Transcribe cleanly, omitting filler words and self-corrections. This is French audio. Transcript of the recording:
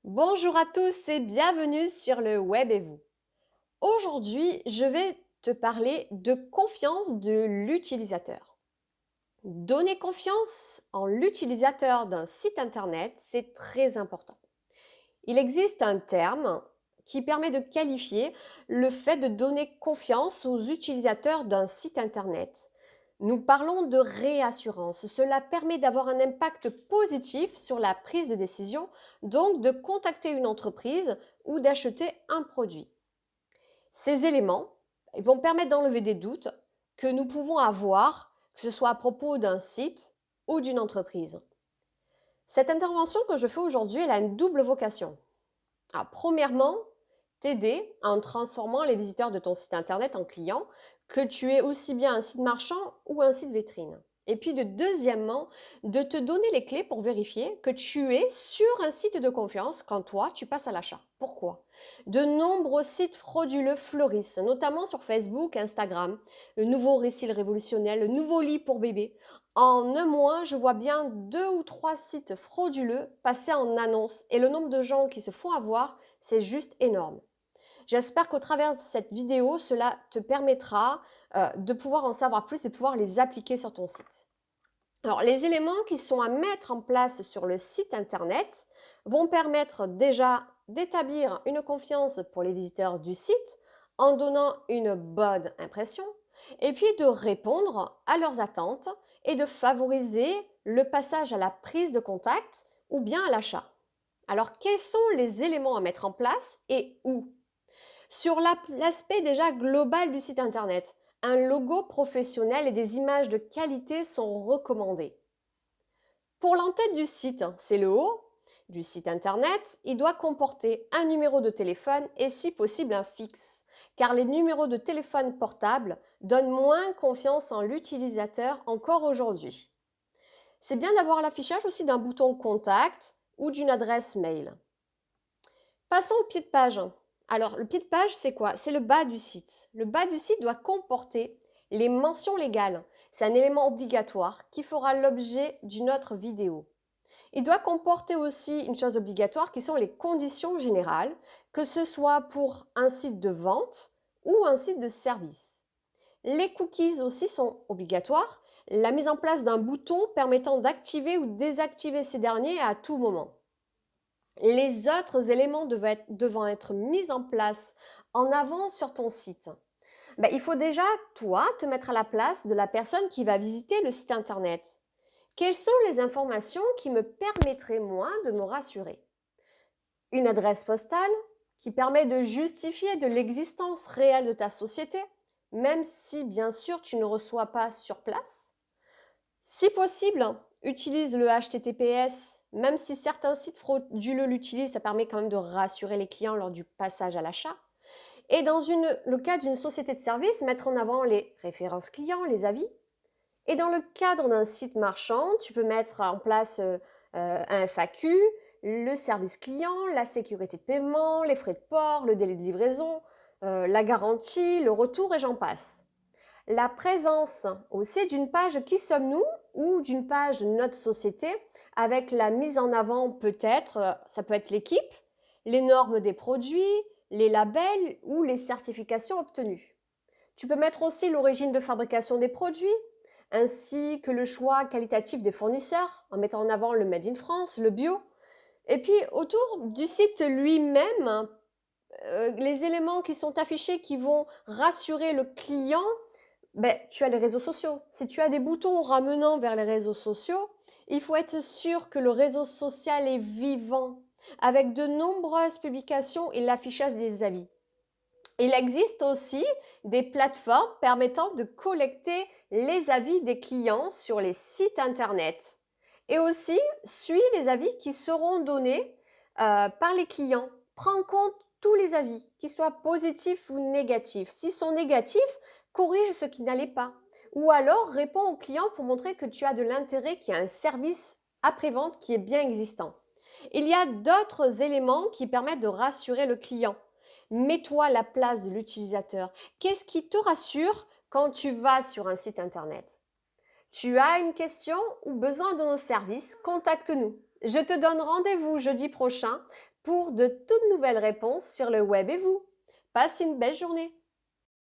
Bonjour à tous et bienvenue sur le web et vous. Aujourd'hui, je vais te parler de confiance de l'utilisateur. Donner confiance en l'utilisateur d'un site internet, c'est très important. Il existe un terme qui permet de qualifier le fait de donner confiance aux utilisateurs d'un site internet. Nous parlons de réassurance. Cela permet d'avoir un impact positif sur la prise de décision, donc de contacter une entreprise ou d'acheter un produit. Ces éléments vont permettre d'enlever des doutes que nous pouvons avoir, que ce soit à propos d'un site ou d'une entreprise. Cette intervention que je fais aujourd'hui, elle a une double vocation. Premièrement, t'aider en transformant les visiteurs de ton site internet en clients, que tu aies aussi bien un site marchand ou un site vitrine. Et puis deuxièmement, de te donner les clés pour vérifier que tu es sur un site de confiance quand toi, tu passes à l'achat. Pourquoi? De nombreux sites frauduleux fleurissent, notamment sur Facebook, Instagram. Le nouveau récit révolutionnel, le nouveau lit pour bébé. En un mois, je vois bien 2 ou 3 sites frauduleux passer en annonce et le nombre de gens qui se font avoir, c'est juste énorme. J'espère qu'au travers de cette vidéo, cela te permettra de pouvoir en savoir plus et pouvoir les appliquer sur ton site. Alors, les éléments qui sont à mettre en place sur le site internet vont permettre déjà d'établir une confiance pour les visiteurs du site en donnant une bonne impression et puis de répondre à leurs attentes et de favoriser le passage à la prise de contact ou bien à l'achat. Alors, quels sont les éléments à mettre en place et où? Sur l'aspect déjà global du site internet, un logo professionnel et des images de qualité sont recommandées. Pour l'entête du site, c'est le haut du site internet, il doit comporter un numéro de téléphone et si possible un fixe, car les numéros de téléphone portable donnent moins confiance en l'utilisateur encore aujourd'hui. C'est bien d'avoir l'affichage aussi d'un bouton contact ou d'une adresse mail. Passons au pied de page. Alors, le pied de page, c'est quoi? C'est le bas du site. Le bas du site doit comporter les mentions légales. C'est un élément obligatoire qui fera l'objet d'une autre vidéo. Il doit comporter aussi une chose obligatoire qui sont les conditions générales, que ce soit pour un site de vente ou un site de service. Les cookies aussi sont obligatoires. La mise en place d'un bouton permettant d'activer ou désactiver ces derniers à tout moment. Les autres éléments devant être mis en place en avant sur ton site. Il faut déjà, toi, te mettre à la place de la personne qui va visiter le site internet. Quelles sont les informations qui me permettraient, moi, de me rassurer? Une adresse postale qui permet de justifier de l'existence réelle de ta société, même si, bien sûr, tu ne reçois pas sur place. Si possible, utilise le HTTPS, même si certains sites frauduleux l'utilisent, ça permet quand même de rassurer les clients lors du passage à l'achat. Et dans le cas d'une société de service, mettre en avant les références clients, les avis. Et dans le cadre d'un site marchand, tu peux mettre en place un FAQ, le service client, la sécurité de paiement, les frais de port, le délai de livraison, la garantie, le retour et j'en passe. La présence aussi d'une page Qui sommes-nous ou d'une page Notre société avec la mise en avant peut-être, ça peut être l'équipe, les normes des produits, les labels ou les certifications obtenues. Tu peux mettre aussi l'origine de fabrication des produits, ainsi que le choix qualitatif des fournisseurs, en mettant en avant le Made in France, le bio. Et puis autour du site lui-même, les éléments qui sont affichés qui vont rassurer le client, tu as les réseaux sociaux. Si tu as des boutons ramenant vers les réseaux sociaux, il faut être sûr que le réseau social est vivant, avec de nombreuses publications et l'affichage des avis. Il existe aussi des plateformes permettant de collecter les avis des clients sur les sites internet. Et aussi, suis les avis qui seront donnés par les clients. Prends en compte tous les avis, qu'ils soient positifs ou négatifs. S'ils sont négatifs, corrige ce qui n'allait pas. Ou alors, réponds aux clients pour montrer que tu as de l'intérêt, qu'il y a un service après-vente qui est bien existant. Il y a d'autres éléments qui permettent de rassurer le client. Mets-toi à la place de l'utilisateur. Qu'est-ce qui te rassure quand tu vas sur un site internet? Tu as une question ou besoin de nos services? Contacte-nous. Je te donne rendez-vous jeudi prochain pour de toutes nouvelles réponses sur le web et vous. Passe une belle journée.